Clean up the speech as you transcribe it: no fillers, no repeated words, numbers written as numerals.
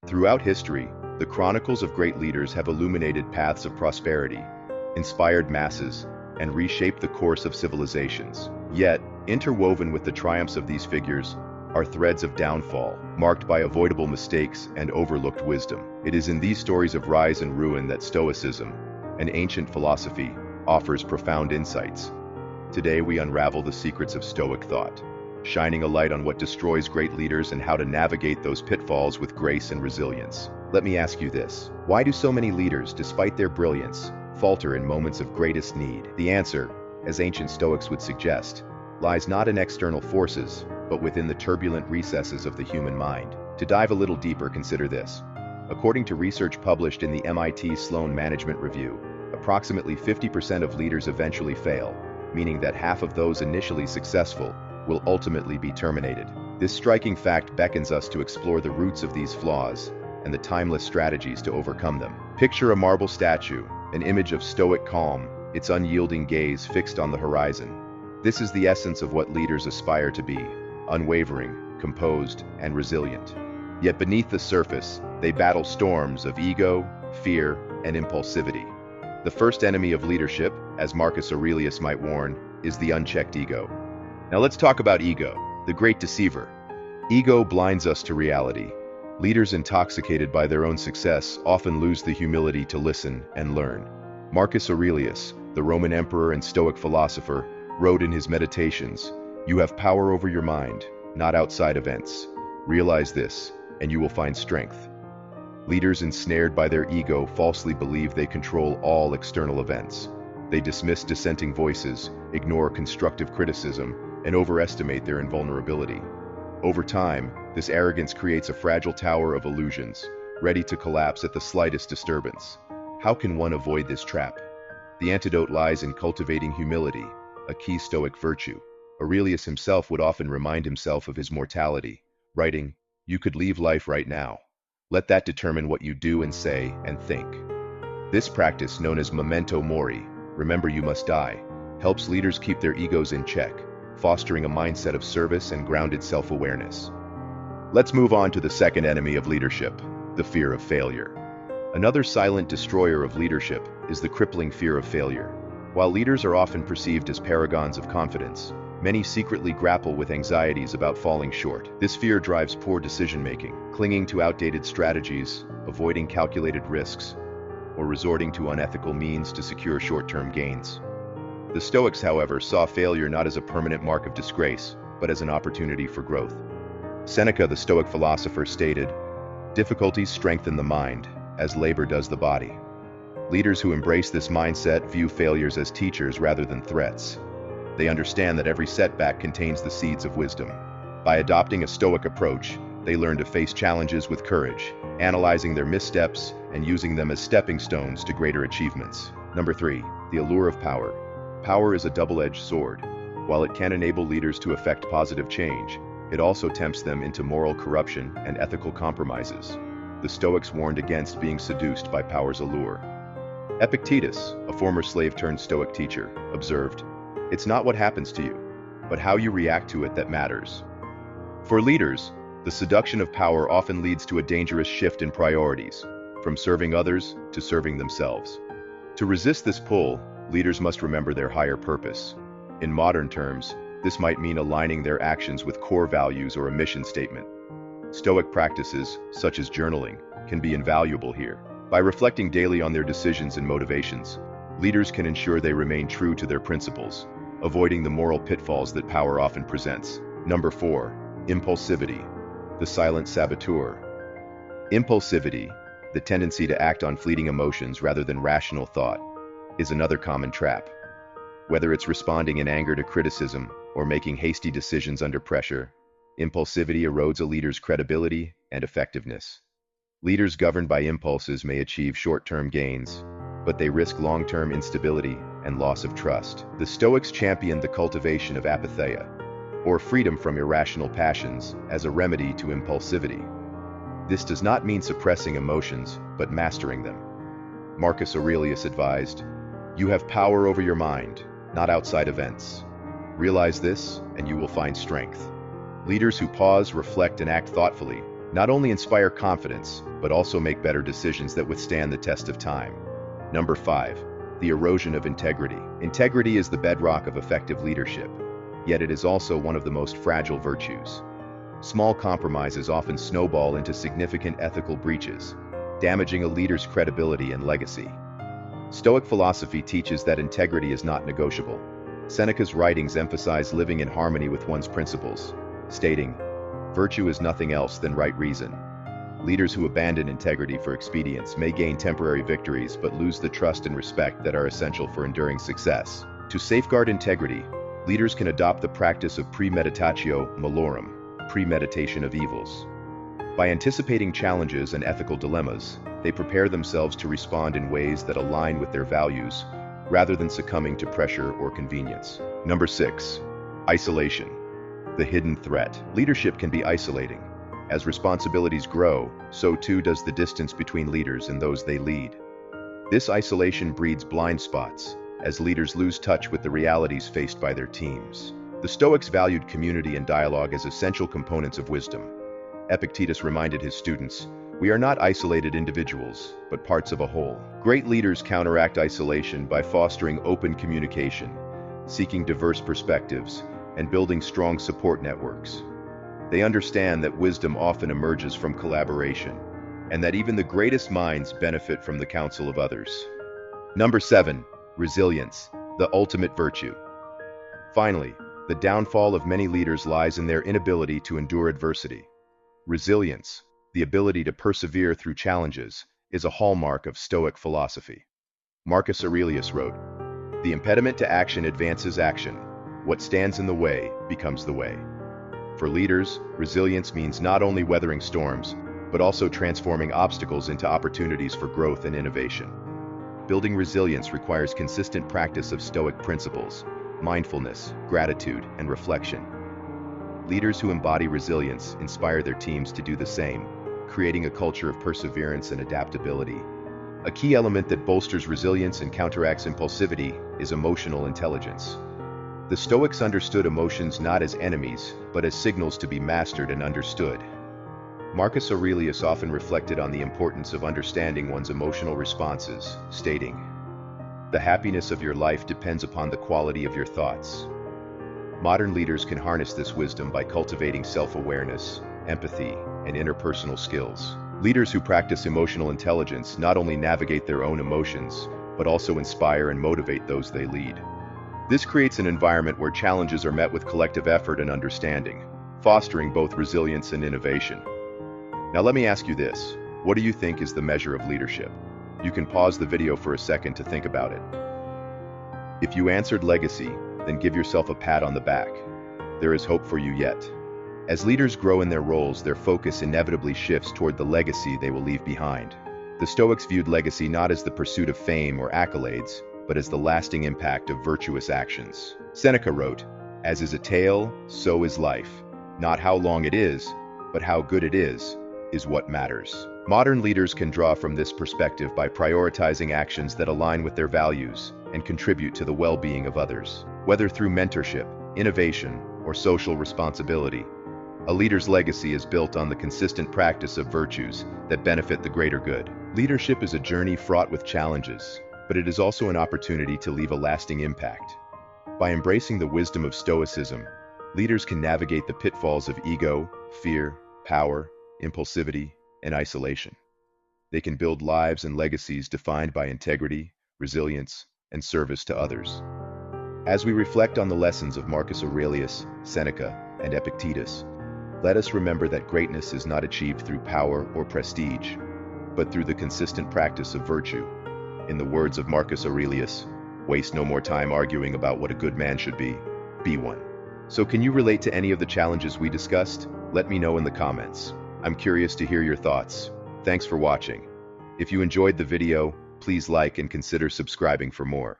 Throughout history, the chronicles of great leaders have illuminated paths of prosperity, inspired masses, and reshaped the course of civilizations. Yet, interwoven with the triumphs of these figures are threads of downfall, marked by avoidable mistakes and overlooked wisdom. It is in these stories of rise and ruin that Stoicism, an ancient philosophy, offers profound insights. Today we unravel the secrets of Stoic thought, shining a light on what destroys great leaders and how to navigate those pitfalls with grace and resilience. Let me ask you this: why do so many leaders, despite their brilliance, falter in moments of greatest need? The answer, as ancient Stoics would suggest, lies not in external forces, but within the turbulent recesses of the human mind. To dive a little deeper, consider this. According to research published in the MIT Sloan Management Review, approximately 50% of leaders eventually fail, meaning that half of those initially successful will ultimately be terminated. This striking fact beckons us to explore the roots of these flaws and the timeless strategies to overcome them. Picture a marble statue, an image of stoic calm, its unyielding gaze fixed on the horizon. This is the essence of what leaders aspire to be: unwavering, composed, and resilient. Yet beneath the surface, they battle storms of ego, fear, and impulsivity. The first enemy of leadership, as Marcus Aurelius might warn, is the unchecked ego. Now let's talk about ego, the great deceiver. Ego blinds us to reality. Leaders intoxicated by their own success often lose the humility to listen and learn. Marcus Aurelius, the Roman emperor and Stoic philosopher, wrote in his Meditations, "You have power over your mind, not outside events. Realize this, and you will find strength." Leaders ensnared by their ego falsely believe they control all external events. They dismiss dissenting voices, ignore constructive criticism, and overestimate their invulnerability. Over time, this arrogance creates a fragile tower of illusions, ready to collapse at the slightest disturbance. How can one avoid this trap? The antidote lies in cultivating humility, a key Stoic virtue. Aurelius himself would often remind himself of his mortality, writing, "You could leave life right now. Let that determine what you do and say and think." This practice, known as memento mori, remember you must die, helps leaders keep their egos in check, fostering a mindset of service and grounded self-awareness. Let's move on to the second enemy of leadership, the fear of failure. Another silent destroyer of leadership is the crippling fear of failure. While leaders are often perceived as paragons of confidence, many secretly grapple with anxieties about falling short. This fear drives poor decision-making, clinging to outdated strategies, avoiding calculated risks, or resorting to unethical means to secure short-term gains. The Stoics, however, saw failure not as a permanent mark of disgrace, but as an opportunity for growth. Seneca, the Stoic philosopher, stated, "Difficulties strengthen the mind, as labor does the body." Leaders who embrace this mindset view failures as teachers rather than threats. They understand that every setback contains the seeds of wisdom. By adopting a Stoic approach, they learn to face challenges with courage, analyzing their missteps and using them as stepping stones to greater achievements. Number 3, the allure of power. Power is a double-edged sword. While it can enable leaders to effect positive change, it also tempts them into moral corruption and ethical compromises. The Stoics warned against being seduced by power's allure. Epictetus, a former slave-turned-Stoic teacher, observed, "It's not what happens to you, but how you react to it that matters." For leaders, the seduction of power often leads to a dangerous shift in priorities, from serving others to serving themselves. To resist this pull, leaders must remember their higher purpose. In modern terms, this might mean aligning their actions with core values or a mission statement. Stoic practices, such as journaling, can be invaluable here. By reflecting daily on their decisions and motivations, leaders can ensure they remain true to their principles, avoiding the moral pitfalls that power often presents. Number 4, impulsivity, the silent saboteur. Impulsivity, the tendency to act on fleeting emotions rather than rational thought, is another common trap. Whether it's responding in anger to criticism or making hasty decisions under pressure, impulsivity erodes a leader's credibility and effectiveness. Leaders governed by impulses may achieve short-term gains, but they risk long-term instability and loss of trust. The Stoics championed the cultivation of apatheia, or freedom from irrational passions, as a remedy to impulsivity. This does not mean suppressing emotions, but mastering them. Marcus Aurelius advised, "You have power over your mind, not outside events. Realize this, and you will find strength." Leaders who pause, reflect, and act thoughtfully not only inspire confidence, but also make better decisions that withstand the test of time. Number 5. The erosion of integrity. Integrity is the bedrock of effective leadership, yet it is also one of the most fragile virtues. Small compromises often snowball into significant ethical breaches, damaging a leader's credibility and legacy. Stoic philosophy teaches that integrity is not negotiable. Seneca's writings emphasize living in harmony with one's principles, stating, "Virtue is nothing else than right reason." Leaders who abandon integrity for expedience may gain temporary victories but lose the trust and respect that are essential for enduring success. To safeguard integrity, leaders can adopt the practice of premeditatio, malorum, premeditation of evils. By anticipating challenges and ethical dilemmas, they prepare themselves to respond in ways that align with their values, rather than succumbing to pressure or convenience. Number 6. Isolation. The hidden threat. Leadership can be isolating. As responsibilities grow, so too does the distance between leaders and those they lead. This isolation breeds blind spots, as leaders lose touch with the realities faced by their teams. The Stoics valued community and dialogue as essential components of wisdom. Epictetus reminded his students, "We are not isolated individuals, but parts of a whole." Great leaders counteract isolation by fostering open communication, seeking diverse perspectives, and building strong support networks. They understand that wisdom often emerges from collaboration, and that even the greatest minds benefit from the counsel of others. Number 7. Resilience, the ultimate virtue. Finally, the downfall of many leaders lies in their inability to endure adversity. Resilience, the ability to persevere through challenges, is a hallmark of Stoic philosophy. Marcus Aurelius wrote, "The impediment to action advances action. What stands in the way becomes the way." For leaders, resilience means not only weathering storms, but also transforming obstacles into opportunities for growth and innovation. Building resilience requires consistent practice of Stoic principles, mindfulness, gratitude, and reflection. Leaders who embody resilience inspire their teams to do the same, creating a culture of perseverance and adaptability. A key element that bolsters resilience and counteracts impulsivity is emotional intelligence. The Stoics understood emotions not as enemies, but as signals to be mastered and understood. Marcus Aurelius often reflected on the importance of understanding one's emotional responses, stating, "The happiness of your life depends upon the quality of your thoughts." Modern leaders can harness this wisdom by cultivating self-awareness, empathy, and interpersonal skills. Leaders who practice emotional intelligence not only navigate their own emotions, but also inspire and motivate those they lead. This creates an environment where challenges are met with collective effort and understanding, fostering both resilience and innovation. Now let me ask you this, what do you think is the measure of leadership? You can pause the video for a second to think about it. If you answered legacy, then give yourself a pat on the back. There is hope for you yet. As leaders grow in their roles, their focus inevitably shifts toward the legacy they will leave behind. The Stoics viewed legacy not as the pursuit of fame or accolades, but as the lasting impact of virtuous actions. Seneca wrote, "As is a tale, so is life. Not how long it is, but how good it is what matters." Modern leaders can draw from this perspective by prioritizing actions that align with their values and contribute to the well-being of others. Whether through mentorship, innovation, or social responsibility, a leader's legacy is built on the consistent practice of virtues that benefit the greater good. Leadership is a journey fraught with challenges, but it is also an opportunity to leave a lasting impact. By embracing the wisdom of Stoicism, leaders can navigate the pitfalls of ego, fear, power, impulsivity, and isolation. They can build lives and legacies defined by integrity, resilience, and service to others. As we reflect on the lessons of Marcus Aurelius, Seneca, and Epictetus, let us remember that greatness is not achieved through power or prestige, but through the consistent practice of virtue. In the words of Marcus Aurelius, "Waste no more time arguing about what a good man should be one." So can you relate to any of the challenges we discussed? Let me know in the comments. I'm curious to hear your thoughts. Thanks for watching. If you enjoyed the video, please like and consider subscribing for more.